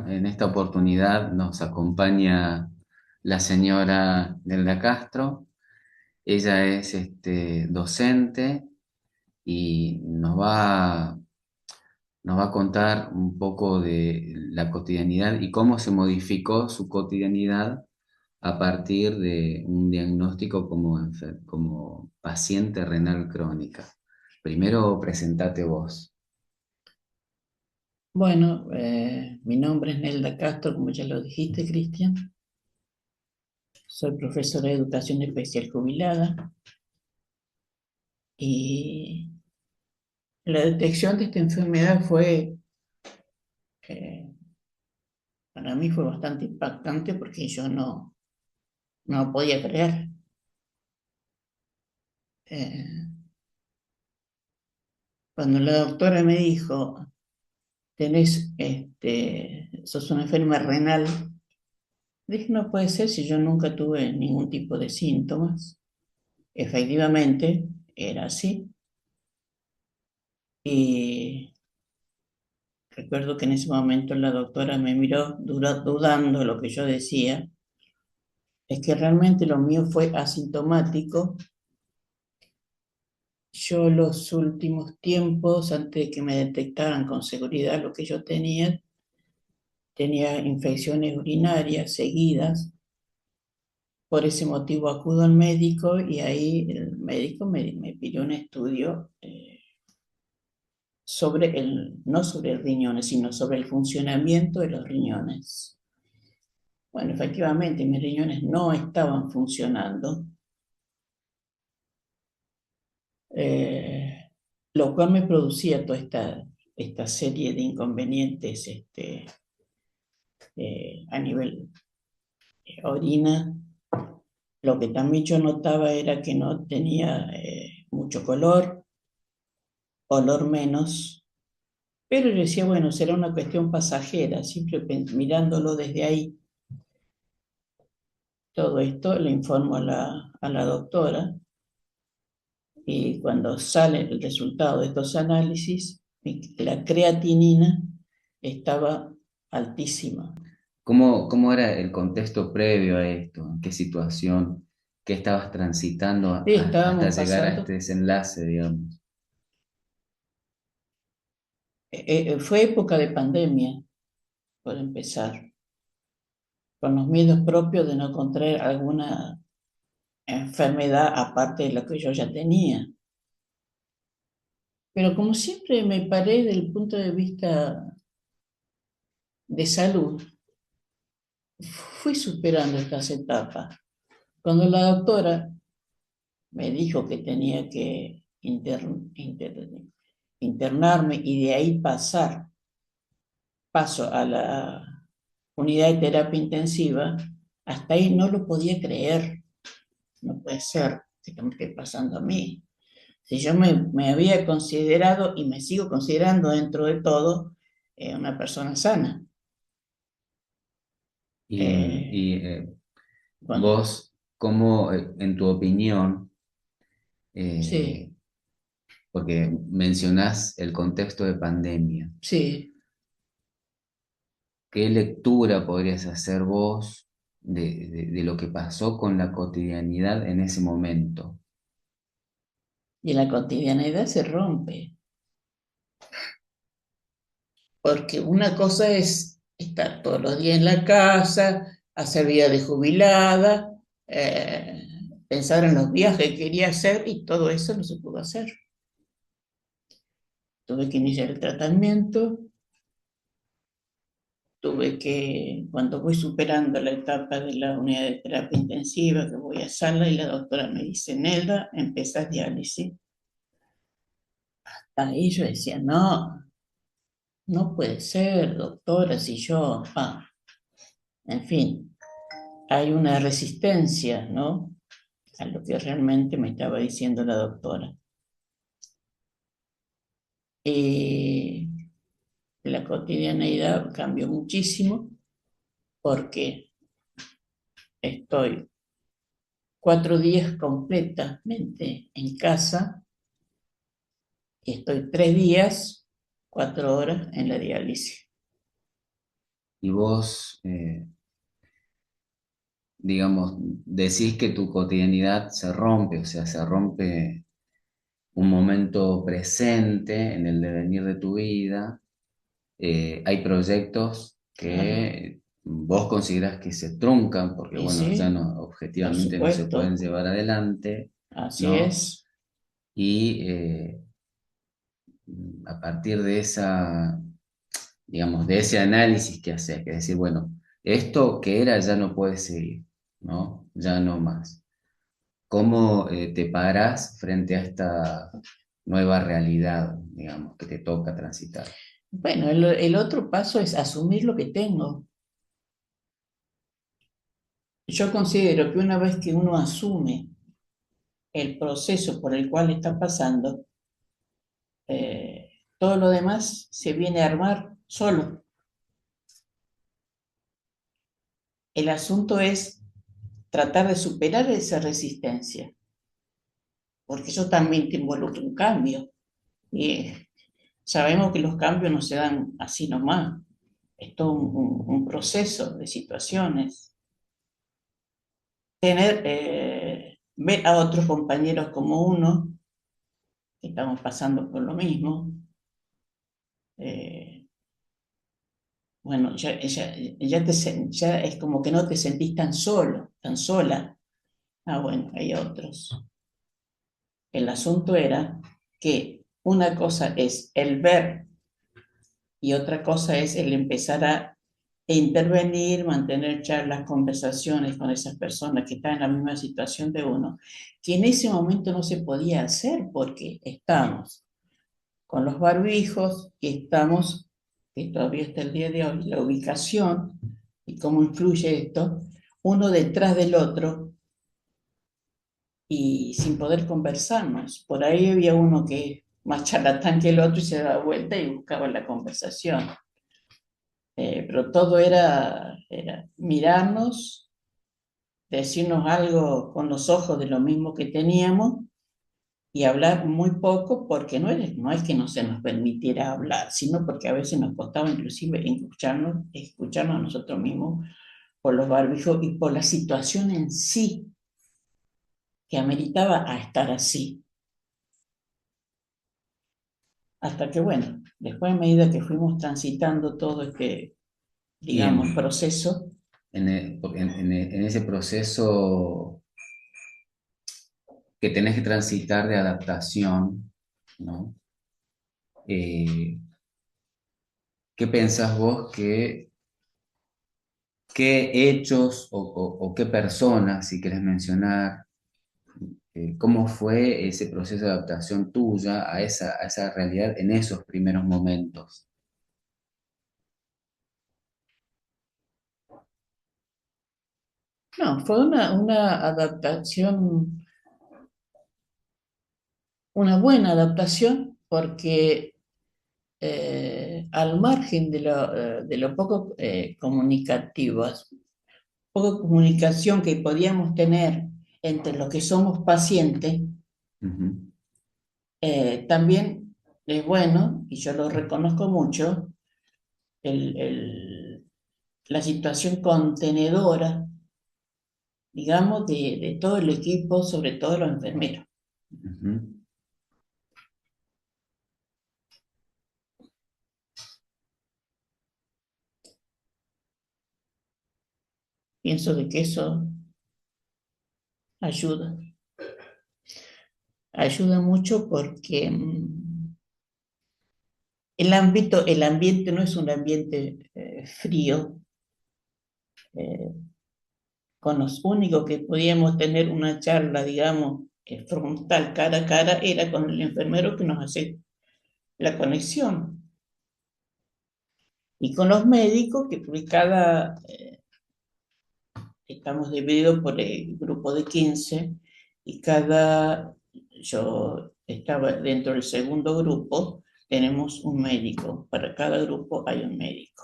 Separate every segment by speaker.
Speaker 1: En esta oportunidad nos acompaña la señora Nelda Castro. Ella es docente y nos va a contar un poco de la cotidianidad y cómo se modificó su cotidianidad a partir de un diagnóstico como paciente renal crónica. Primero, presentate vos.
Speaker 2: Bueno, mi nombre es Nelda Castro, como ya lo dijiste, Cristian. Soy profesora de educación especial jubilada y la detección de esta enfermedad eh, para mí fue bastante impactante porque yo no podía creer. Eh, Cuando la doctora me dijo, sos una enferma renal, dije, no puede ser si yo nunca tuve ningún tipo de síntomas. Efectivamente, era así. Y recuerdo que en ese momento la doctora me miró dudando de lo que yo decía. Es que realmente lo mío fue asintomático. Yo los últimos tiempos, antes de que me detectaran con seguridad lo que yo tenía infecciones urinarias seguidas. Por ese motivo acudo al médico y ahí el médico me pidió un estudio no sobre riñones, sino sobre el funcionamiento de los riñones. Bueno, efectivamente, mis riñones no estaban funcionando, eh, lo cual me producía toda esta serie de inconvenientes a nivel orina. Lo que también yo notaba era que no tenía mucho color, olor menos, pero yo decía, bueno, será una cuestión pasajera, siempre mirándolo desde ahí. Todo esto le informo a la doctora. Y cuando sale el resultado de estos análisis, la creatinina estaba altísima.
Speaker 1: Cómo era el contexto previo a esto? ¿En qué situación? ¿Qué estabas transitando
Speaker 2: Sí,
Speaker 1: hasta
Speaker 2: estábamos
Speaker 1: llegar a
Speaker 2: pasando,
Speaker 1: este desenlace, digamos?
Speaker 2: fue época de pandemia, por empezar, con los miedos propios de no contraer alguna enfermedad aparte de la que yo ya tenía. Pero como siempre me paré del punto de vista de salud, fui superando estas etapas. Cuando la doctora me dijo que tenía que internarme y de ahí paso a la unidad de terapia intensiva, hasta ahí no lo podía creer. No puede ser que me esté pasando a mí. Si yo me había considerado y me sigo considerando dentro de todo una persona sana.
Speaker 1: Y,
Speaker 2: Eh, bueno,
Speaker 1: vos, ¿cómo, en tu opinión, eh,
Speaker 2: sí,
Speaker 1: porque mencionás el contexto de pandemia,
Speaker 2: sí.
Speaker 1: qué lectura podrías hacer vos de lo que pasó con la cotidianidad en ese momento?
Speaker 2: Y la cotidianeidad se rompe. Porque una cosa es estar todos los días en la casa, hacer vida de jubilada, pensar en los viajes que quería hacer y todo eso no se pudo hacer. Tuve que iniciar el tratamiento, cuando voy superando la etapa de la unidad de terapia intensiva, que voy a sala y la doctora me dice, Nelda, empezás diálisis. Ahí yo decía, no puede ser, doctora, si yo, en fin, hay una resistencia, ¿no? A lo que realmente me estaba diciendo la doctora. Y la cotidianeidad cambió muchísimo. porque estoy 4 días completamente en casa y estoy 3 días, 4 horas en la diálisis.
Speaker 1: Y vos, digamos, decís que tu cotidianidad se rompe, o sea, se rompe un momento presente en el devenir de tu vida. Hay proyectos
Speaker 2: Claro,
Speaker 1: que vos considerás que se truncan porque,
Speaker 2: y
Speaker 1: bueno, ya
Speaker 2: sí,
Speaker 1: no,
Speaker 2: por
Speaker 1: objetivamente no se pueden
Speaker 2: supuesto,
Speaker 1: llevar adelante,
Speaker 2: así
Speaker 1: ¿no?
Speaker 2: es.
Speaker 1: Y a partir de esa, digamos, de ese análisis que haces, que decir, bueno, esto que era ya no puede seguir, ¿no? Ya no más. ¿Cómo te paras frente a esta nueva realidad, digamos, que te toca transitar?
Speaker 2: Bueno, el otro paso es asumir lo que tengo. Yo considero que una vez que uno asume el proceso por el cual está pasando, todo lo demás se viene a armar solo. El asunto es tratar de superar esa resistencia, porque eso también te involucra un cambio. Y sabemos que los cambios no se dan así nomás, es todo un proceso de situaciones. Ver a otros compañeros como uno, que estamos pasando por lo mismo, eh, bueno, ya es como que no te sentís tan solo, tan sola. Ah, bueno, hay otros. El asunto era que una cosa es el ver y otra cosa es el empezar a intervenir, mantener charlas, conversaciones con esas personas que están en la misma situación de uno, que en ese momento no se podía hacer porque estamos con los barbijos y estamos, que todavía está el día de hoy, la ubicación y cómo influye esto, uno detrás del otro y sin poder conversarnos. Por ahí había uno que más charlatán que el otro y se daba vuelta y buscaba la conversación. Pero todo era mirarnos, decirnos algo con los ojos de lo mismo que teníamos y hablar muy poco porque no es que no se nos permitiera hablar, sino porque a veces nos costaba inclusive escucharnos a nosotros mismos por los barbijos y por la situación en sí que ameritaba a estar así. Hasta que, bueno, después a medida que fuimos transitando todo este,
Speaker 1: Y
Speaker 2: digamos, proceso,
Speaker 1: en ese proceso que tenés que transitar de adaptación, ¿no? Eh, ¿Qué pensás vos qué hechos o qué personas, si querés mencionar, cómo fue ese proceso de adaptación tuya a esa realidad en esos primeros momentos?
Speaker 2: no, fue una adaptación, una buena adaptación, porque al margen de lo poco comunicativos, poca comunicación que podíamos tener entre los que somos pacientes,
Speaker 1: Ujú,
Speaker 2: también es bueno, y yo lo reconozco mucho, el, la situación contenedora, digamos, de todo el equipo, sobre todo los enfermeros.
Speaker 1: ujú.
Speaker 2: Pienso de que eso ayuda, ayuda mucho porque el ambiente no es un ambiente frío, eh, con los únicos que podíamos tener una charla, digamos, frontal, cara a cara, era con el enfermero que nos hace la conexión. Y con los médicos, que por estamos divididos por el grupo de 15 y yo estaba dentro del segundo grupo, tenemos un médico, para cada grupo hay un médico.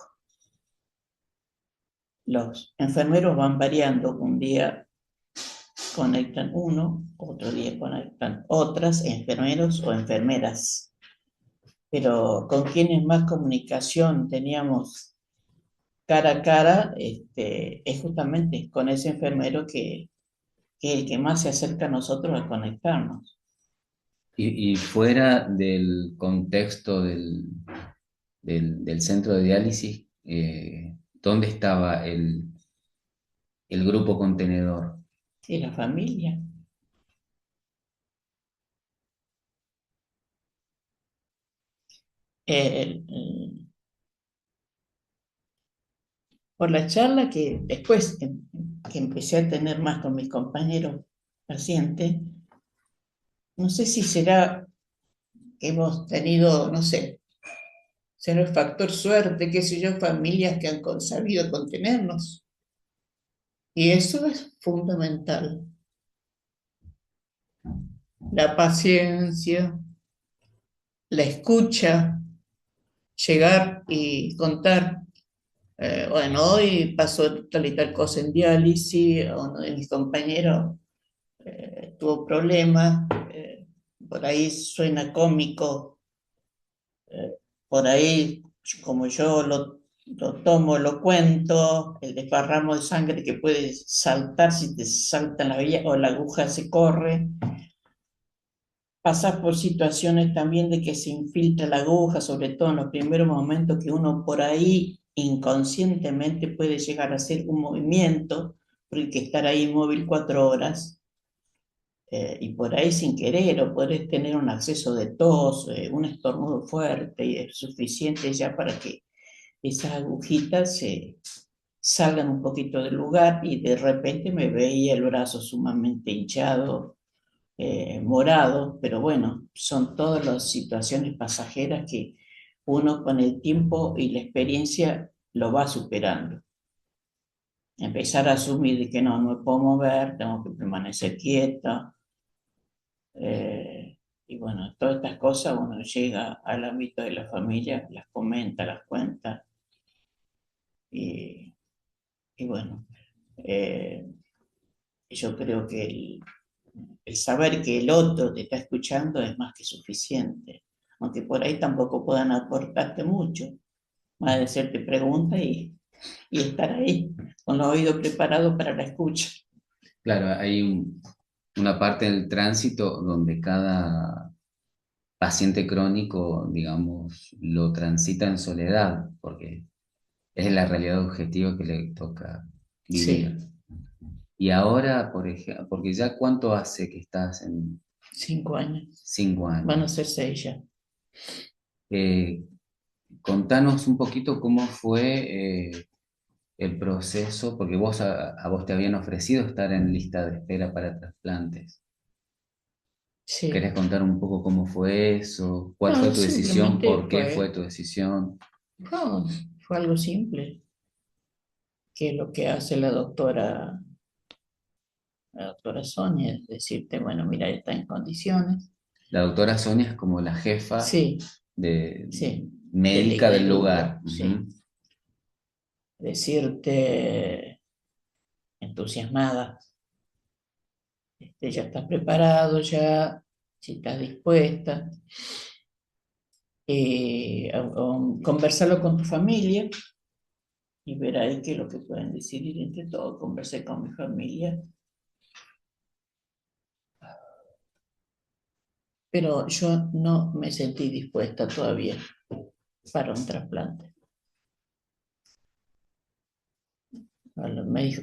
Speaker 2: los enfermeros van variando. Un día conectan uno, otro día conectan otras, enfermeros o enfermeras. Pero con quienes más comunicación teníamos cara a cara, es justamente con ese enfermero que es el que más se acerca a nosotros a conectarnos.
Speaker 1: Y fuera del contexto del centro de diálisis, ¿dónde estaba el grupo contenedor?
Speaker 2: Y la familia. Por la charla que después que empecé a tener más con mis compañeros pacientes, no sé si será que hemos tenido, no sé, será el factor suerte, qué sé yo, familias que han sabido contenernos. Y eso es fundamental. La paciencia, la escucha, llegar y contar. Bueno, hoy pasó tal y tal cosa en diálisis, uno de mis compañeros tuvo problemas, por ahí suena cómico, eh, por ahí como yo lo tomo, lo cuento, el desparramo de sangre que puede saltar si te salta la vía o la aguja se corre. Pasas por situaciones también de que se infiltra la aguja, sobre todo en los primeros momentos que uno por ahí inconscientemente puede llegar a hacer un movimiento, porque estar ahí inmóvil 4 horas, y por ahí sin querer, o podés tener un acceso de tos, un estornudo fuerte, y es suficiente ya para que esas agujitas se salgan un poquito del lugar y de repente me veía el brazo sumamente hinchado, morado, pero bueno, son todas las situaciones pasajeras que uno con el tiempo y la experiencia lo va superando. Empezar a asumir de que no me puedo mover, tengo que permanecer quieta. Y bueno, todas estas cosas uno llega al ámbito de la familia, las comenta, las cuenta. Y, y bueno, eh, yo creo que el saber que el otro te está escuchando es más que suficiente, aunque por ahí tampoco puedan aportarte mucho, más de hacerte preguntas y estar ahí con los oídos preparados para la escucha.
Speaker 1: Claro, hay una parte del tránsito donde cada paciente crónico, digamos, lo transita en soledad, porque es la realidad objetiva que le toca vivir.
Speaker 2: Sí,
Speaker 1: Y ahora, por ejemplo, porque ya cuánto hace que estás en
Speaker 2: 5 años,
Speaker 1: 5 años.
Speaker 2: van a ser 6 ya.
Speaker 1: Eh, Contanos un poquito cómo fue el proceso, porque a vos te habían ofrecido estar en lista de espera para trasplantes. ¿Querés
Speaker 2: Sí,
Speaker 1: contar un poco cómo fue eso? ¿Cuál fue
Speaker 2: no,
Speaker 1: tu decisión?
Speaker 2: simplemente
Speaker 1: ¿Por qué fue tu decisión?
Speaker 2: no, fue algo simple, que es lo que hace la doctora Sonia, es decirte, bueno, mira, está en condiciones.
Speaker 1: La doctora Sonia es como la jefa
Speaker 2: Sí,
Speaker 1: de,
Speaker 2: sí,
Speaker 1: médica del
Speaker 2: del
Speaker 1: lugar.
Speaker 2: lugar, sí.
Speaker 1: Ujú.
Speaker 2: Decirte entusiasmada, ya estás preparado, ya, si estás dispuesta, conversarlo con tu familia y ver ahí qué es lo que pueden decidir entre todos. Conversé con mi familia, pero yo no me sentí dispuesta todavía para un trasplante. Me dijo,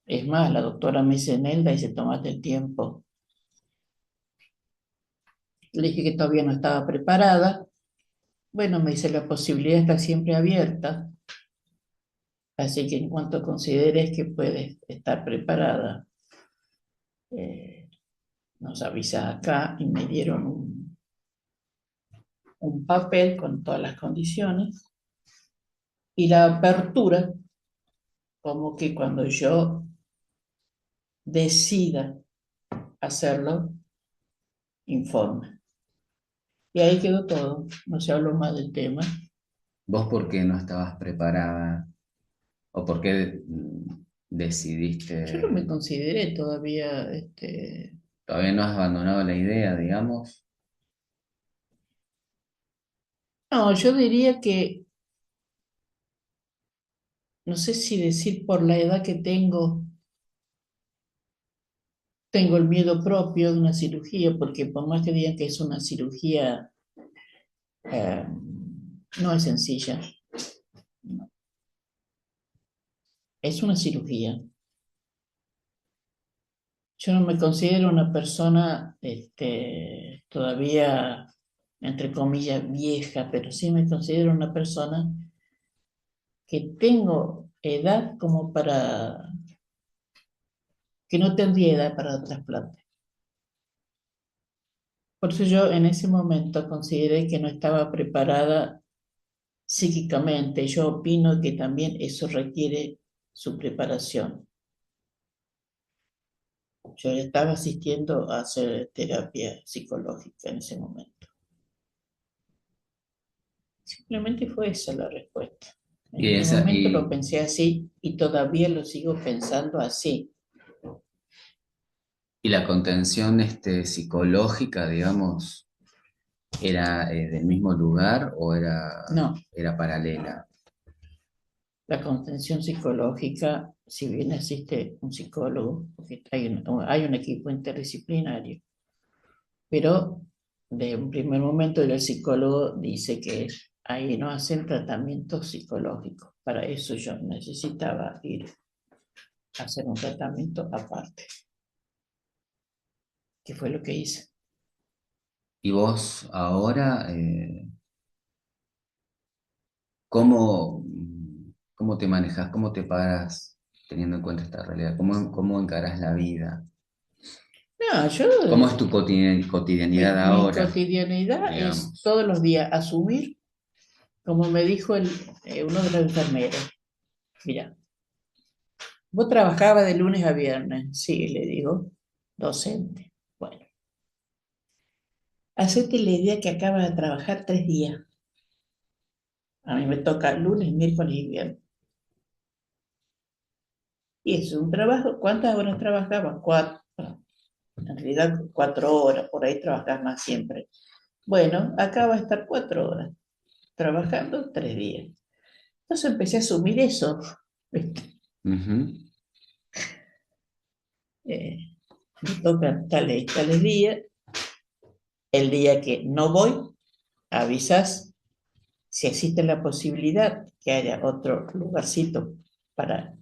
Speaker 2: es más, la doctora me dice, Nelda, dice, tómate el tiempo. Le dije que todavía no estaba preparada. Bueno, me dice, la posibilidad está siempre abierta, así que en cuanto consideres que puedes estar preparada, eh, nos avisa acá y me dieron un papel con todas las condiciones y la apertura, como que cuando yo decida hacerlo, informe. Y ahí quedó todo, no se habló más del tema.
Speaker 1: ¿Vos por qué no estabas preparada? ¿O por qué
Speaker 2: Yo no me
Speaker 1: decidiste,
Speaker 2: consideré todavía,
Speaker 1: todavía no has abandonado la idea, digamos?
Speaker 2: no, yo diría que, no sé si decir por la edad que tengo el miedo propio de una cirugía, porque por más que digan que es una cirugía, eh, no es sencilla, es una cirugía. Yo no me considero una persona, todavía, entre comillas, vieja, pero sí me considero una persona que tengo edad como que no tendría edad para el trasplante. Por eso yo en ese momento consideré que no estaba preparada psíquicamente. Yo opino que también eso requiere su preparación. Yo ya estaba asistiendo a hacer terapia psicológica en ese momento. Simplemente fue esa la respuesta. En
Speaker 1: Y
Speaker 2: ese
Speaker 1: esa,
Speaker 2: momento lo pensé así y todavía lo sigo pensando así.
Speaker 1: y la contención psicológica, digamos, ¿era del mismo lugar o
Speaker 2: No,
Speaker 1: era paralela?
Speaker 2: la contención psicológica, si bien existe un psicólogo, porque hay un equipo interdisciplinario, pero de un primer momento el psicólogo dice que ahí no hacen tratamiento psicológico. Para eso yo necesitaba ir a hacer un tratamiento aparte, que fue lo que hice.
Speaker 1: Y vos ahora, ¿cómo, cómo te manejas? ¿Cómo te paras teniendo en cuenta esta realidad? ¿Cómo encarás la vida?
Speaker 2: No, yo,
Speaker 1: ¿Cómo es tu cotidianidad
Speaker 2: mi
Speaker 1: ahora,
Speaker 2: cotidianidad es
Speaker 1: digamos?
Speaker 2: todos los días asumir, como me dijo uno de los enfermeros, mira, vos trabajabas de lunes a viernes, sí, le digo, docente. Bueno, hacete la idea que acabas de trabajar 3 días. A mí me toca lunes, miércoles y viernes. Y es un trabajo, ¿cuántas horas trabajabas? 4, en realidad 4 horas, por ahí trabajas más siempre. Bueno, acá va a estar 4 horas, trabajando 3 días. Entonces empecé a asumir eso. ¿Viste?
Speaker 1: Ujú.
Speaker 2: Eh, Me tocan tales días. El día que no voy, avisas si existe la posibilidad que haya otro lugarcito para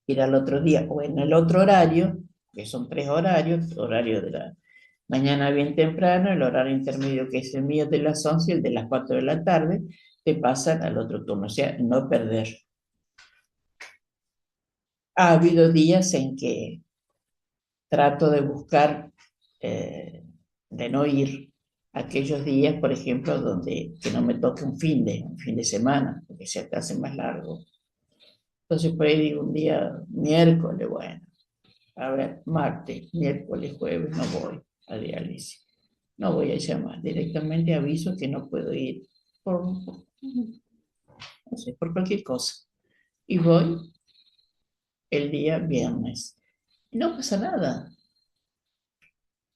Speaker 2: ir al otro día o en el otro horario, que son 3 horarios, horario de la mañana bien temprano, el horario intermedio que es el mío de las 11 y el de las 4 de la tarde, te pasan al otro turno, o sea, no perder. Ha habido días en que trato de buscar, de no ir aquellos días, por ejemplo, donde que no me toque un fin de semana, porque se te hace más largo. Entonces, por ahí digo un día miércoles, bueno, a ver, martes, miércoles, jueves, no voy a diálisis. No voy a llamar, directamente aviso que no puedo ir no sé, por cualquier cosa. Y voy el día viernes. Y no pasa nada,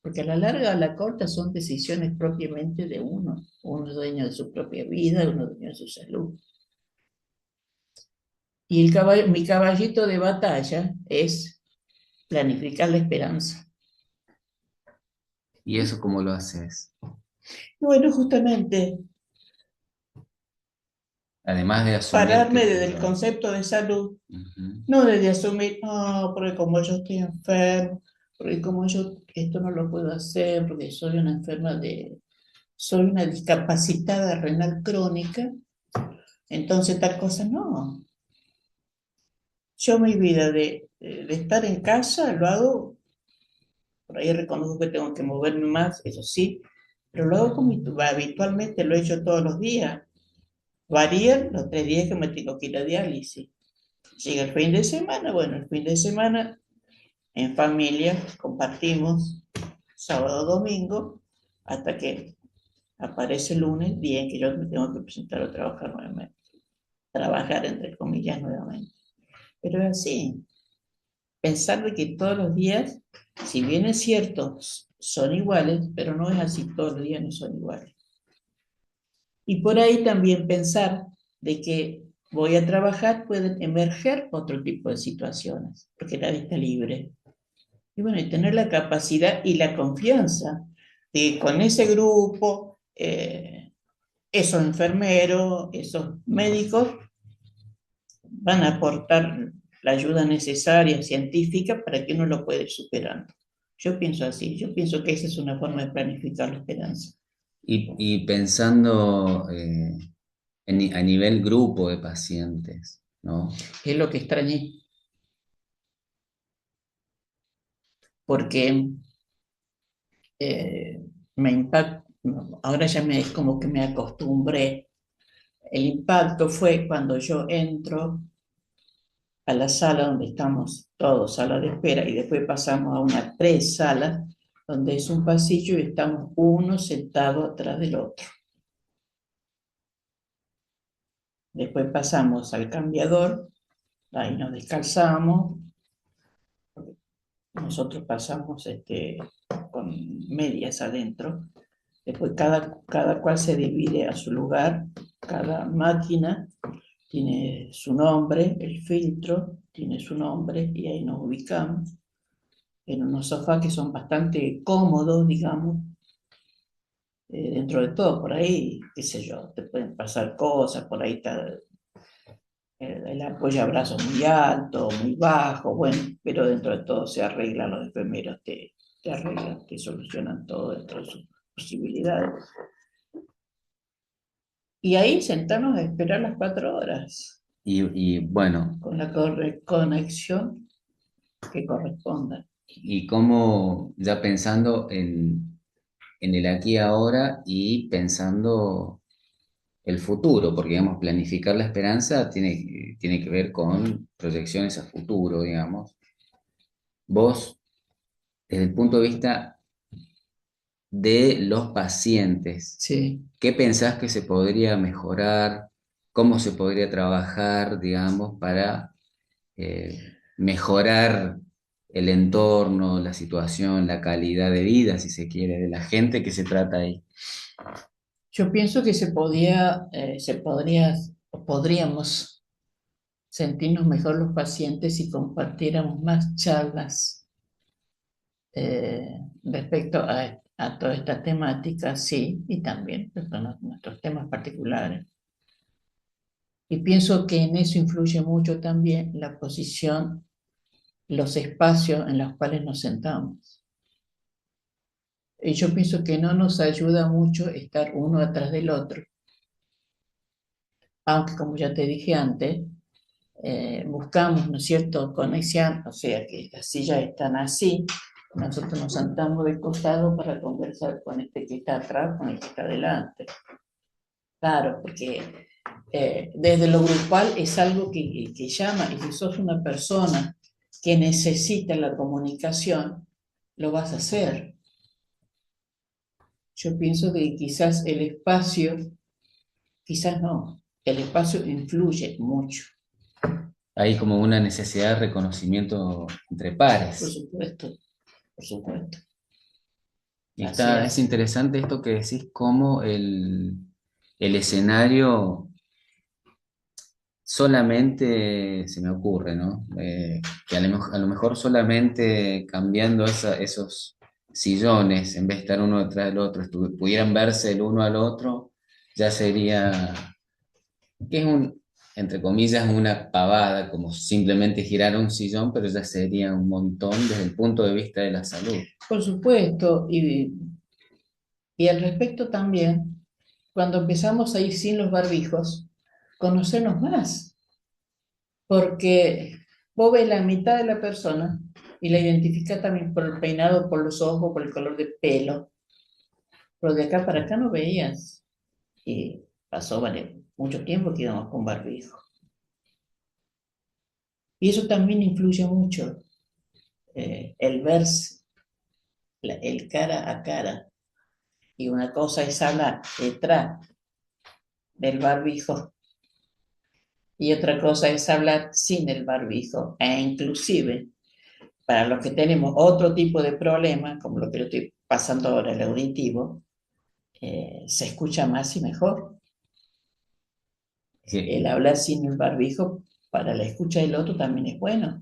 Speaker 2: porque a la larga, a la corta, son decisiones propiamente de uno. Uno es dueño de su propia vida, uno es dueño de su salud. Y mi caballito de batalla es planificar la esperanza.
Speaker 1: ¿Y eso cómo lo haces?
Speaker 2: Bueno, justamente
Speaker 1: Además de asumir que
Speaker 2: pararme
Speaker 1: te
Speaker 2: desde el
Speaker 1: lo...
Speaker 2: concepto de salud,
Speaker 1: Ujú.
Speaker 2: no desde asumir, no, porque como yo estoy enfermo, porque como yo esto no lo puedo hacer, porque soy una discapacitada renal crónica, entonces tal cosa, no. Yo mi vida de estar en casa lo hago, por ahí reconozco que tengo que moverme más, eso sí, pero lo hago como habitualmente, lo he hecho todos los días. Varían los 3 días que me tengo que ir a diálisis. Llega el fin de semana, bueno, el fin de semana en familia compartimos sábado, domingo, hasta que aparece el lunes, día en que yo me tengo que presentar a trabajar nuevamente. Trabajar entre comillas nuevamente. pero es así. Pensar de que todos los días, si bien es cierto, son iguales, pero no es así, todos los días no son iguales. Y por ahí también pensar de que voy a trabajar, pueden emerger otro tipo de situaciones, porque nadie está libre. Y bueno, y tener la capacidad y la confianza de con ese grupo, esos enfermeros, esos médicos, van a aportar la ayuda necesaria, científica, para que uno lo pueda ir superando. Yo pienso así, yo pienso que esa es una forma de planificar la esperanza.
Speaker 1: Y pensando a nivel grupo de pacientes, ¿no?
Speaker 2: Es lo que extrañé, porque eh, me impacta, ahora ya me, como que me acostumbré. El impacto fue cuando yo entro a la sala donde estamos todos, sala de espera, y después pasamos a una tres salas, donde es un pasillo y estamos uno sentado atrás del otro. Después pasamos al cambiador, ahí nos descalzamos, nosotros pasamos con medias adentro. Después cada cual se divide a su lugar, cada máquina tiene su nombre, el filtro tiene su nombre y ahí nos ubicamos en unos sofás que son bastante cómodos, digamos, dentro de todo, por ahí, qué sé yo, te pueden pasar cosas, por ahí está el apoyabrazo muy alto, muy bajo, bueno, pero dentro de todo se arreglan, los enfermeros te arreglan, te solucionan todo dentro de sus posibilidades. Y ahí sentarnos a esperar las 4 horas,
Speaker 1: Y bueno,
Speaker 2: con la conexión que corresponda.
Speaker 1: y cómo ya pensando en el aquí y ahora y pensando el futuro, porque digamos, planificar la esperanza tiene que ver con proyecciones a futuro, digamos. Vos, desde el punto de vista de los pacientes,
Speaker 2: Sí.
Speaker 1: ¿qué pensás que se podría mejorar? ¿Cómo se podría trabajar, digamos, para mejorar el entorno, la situación, la calidad de vida, si se quiere, de la gente que se trata ahí?
Speaker 2: Yo pienso que o podríamos sentirnos mejor los pacientes si compartiéramos más charlas respecto a toda esta temática, sí, y también pues, con nuestros temas particulares. Y pienso que en eso influye mucho también la posición, los espacios en los cuales nos sentamos. Y yo pienso que no nos ayuda mucho estar uno atrás del otro, aunque como ya te dije antes, buscamos, ¿no es cierto?, conexión, o sea que las sillas están así, nosotros nos sentamos de costado para conversar con este que está atrás, con el que está adelante. Claro, porque desde lo grupal es algo que llama, y si sos una persona que necesita la comunicación, lo vas a hacer. Yo pienso que quizás el espacio, quizás no, el espacio influye mucho,
Speaker 1: Hay como una necesidad de reconocimiento entre
Speaker 2: por
Speaker 1: pares.
Speaker 2: supuesto, por supuesto.
Speaker 1: Y
Speaker 2: Así
Speaker 1: es
Speaker 2: es.
Speaker 1: interesante esto que decís, cómo el escenario solamente, se me ocurre, ¿no? Que a lo mejor solamente cambiando esos sillones, en vez de estar uno detrás del otro, pudieran verse el uno al otro, ya sería, que es entre comillas, una pavada, como simplemente girar un sillón, pero ya sería un montón desde el punto de vista de la salud.
Speaker 2: Por supuesto, y al respecto también, cuando empezamos a ir sin los barbijos, conocernos más, porque vos ves la mitad de la persona y la identificás también por el peinado, por los ojos, por el color de pelo, pero de acá para acá no veías. Y pasó, vale, mucho tiempo que íbamos con barbijo. Y eso también influye mucho, el verse, el cara a cara. Y una cosa es hablar detrás del barbijo Y otra cosa es hablar sin el barbijo. E inclusive, para los que tenemos otro tipo de problema, como lo que lo estoy pasando ahora, el auditivo, se escucha más y mejor. El
Speaker 1: Que
Speaker 2: hablar sin el barbijo para la escucha del otro también es bueno.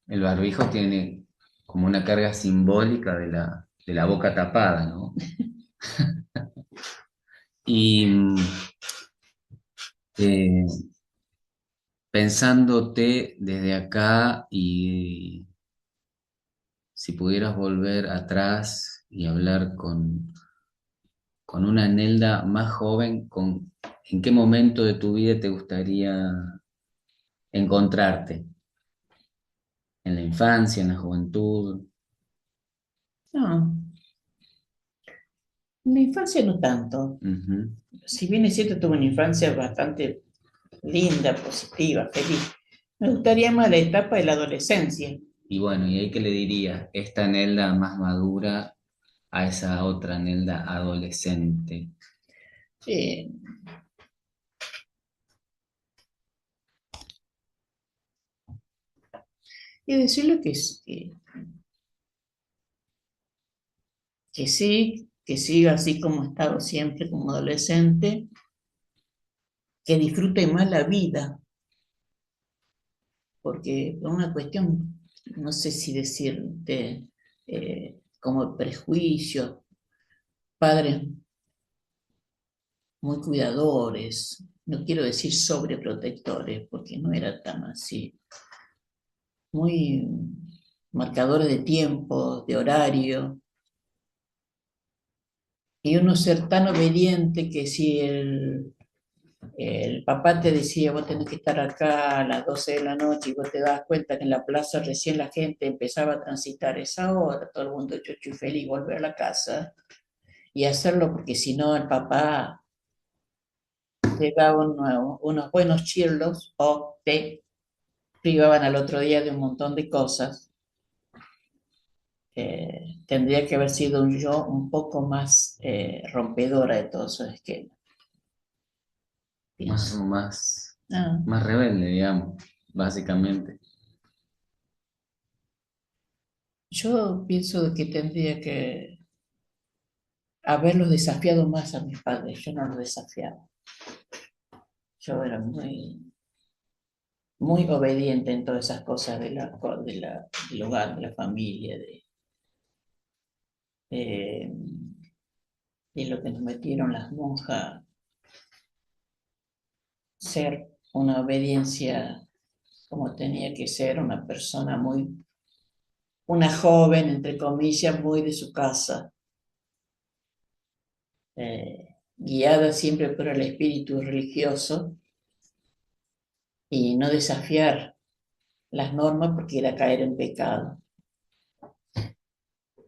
Speaker 1: el barbijo tiene como una carga simbólica de la boca tapada, ¿no? Y eh, pensándote desde acá y si pudieras volver atrás y hablar con una Nelda más joven, ¿en qué momento de tu vida te gustaría encontrarte? ¿En la infancia, en la juventud?
Speaker 2: No, en la infancia no tanto.
Speaker 1: Ujú.
Speaker 2: Si bien es cierto, tuve una infancia bastante linda, positiva, feliz. Me gustaría más la etapa de la adolescencia.
Speaker 1: Y bueno, ¿y ahí qué le dirías? Esta Nelda más madura a esa otra Nelda adolescente.
Speaker 2: Sí, y decirle que sí, que siga así como ha estado siempre como adolescente, que disfrute más la vida, porque por una cuestión, no sé si decirte, como prejuicio, padres muy cuidadores, no quiero decir sobreprotectores, porque no era tan así, muy marcadores de tiempo, de horario, y uno ser tan obediente que si el papá te decía, vos tenés que estar acá a las 12 de la noche y vos te das cuenta que en la plaza recién la gente empezaba a transitar esa hora, todo el mundo chocho y feliz, volver a la casa y hacerlo porque si no el papá te daba unos buenos chirlos o te privaban al otro día de un montón de cosas. Tendría que haber sido un yo un poco más rompedora de todos esos esquemas,
Speaker 1: Más,
Speaker 2: pienso.
Speaker 1: más,
Speaker 2: Ah,
Speaker 1: más rebelde, digamos, básicamente.
Speaker 2: yo pienso que tendría que haberlos desafiado más a mis padres. Yo no los desafiaba. Yo era muy obediente en todas esas cosas del hogar, de la familia, de, de lo que nos metieron las monjas, ser una obediencia como tenía que ser una persona una joven, entre comillas, muy de su casa, guiada siempre por el espíritu religioso y no desafiar las normas porque era caer en pecado.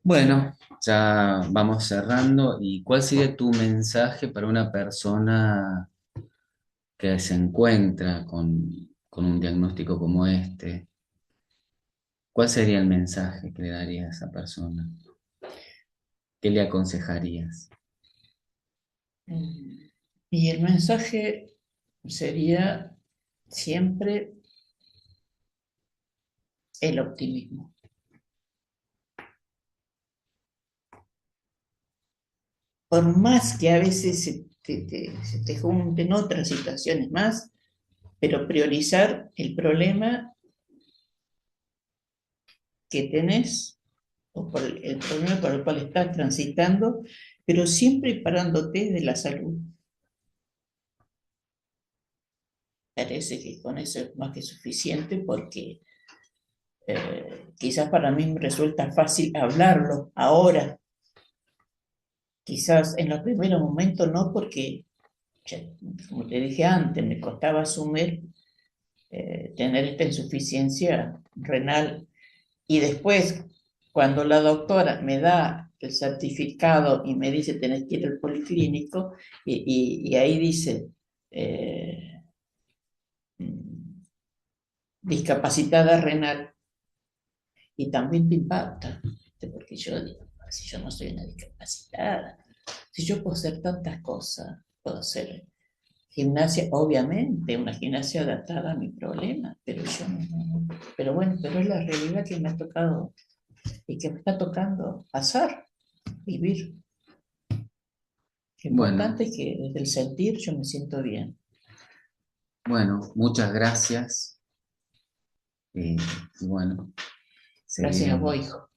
Speaker 1: Bueno, ya vamos cerrando. ¿Y cuál sería tu mensaje para una persona que se encuentra con un diagnóstico como este? ¿Cuál sería el mensaje que le darías a esa persona? ¿Qué le aconsejarías?
Speaker 2: Y el mensaje sería siempre el optimismo. Por más que a veces se te junten otras situaciones más, pero priorizar el problema que tenés o por el problema por el cual estás transitando, pero siempre parándote de la salud. Parece que con eso es más que suficiente porque quizás para mí me resulta fácil hablarlo ahora, quizás en los primeros momentos no, porque, como te dije antes, me costaba asumir tener esta insuficiencia renal. Y después, cuando la doctora me da el certificado y me dice tenés que ir al policlínico, y ahí dice eh, mm, discapacitada renal, y también te impacta, porque yo digo, si yo no soy una discapacitada, si yo puedo hacer tantas cosas, puedo ser Gimnasia, obviamente, una gimnasia adaptada a mi problema, pero yo pero bueno, pero es la realidad que me ha tocado y que me está tocando pasar, vivir. Lo
Speaker 1: Bueno,
Speaker 2: importante es que desde el sentir yo me siento bien.
Speaker 1: bueno, muchas gracias. Y bueno,
Speaker 2: Gracias a
Speaker 1: seguiremos.
Speaker 2: vos, hijo.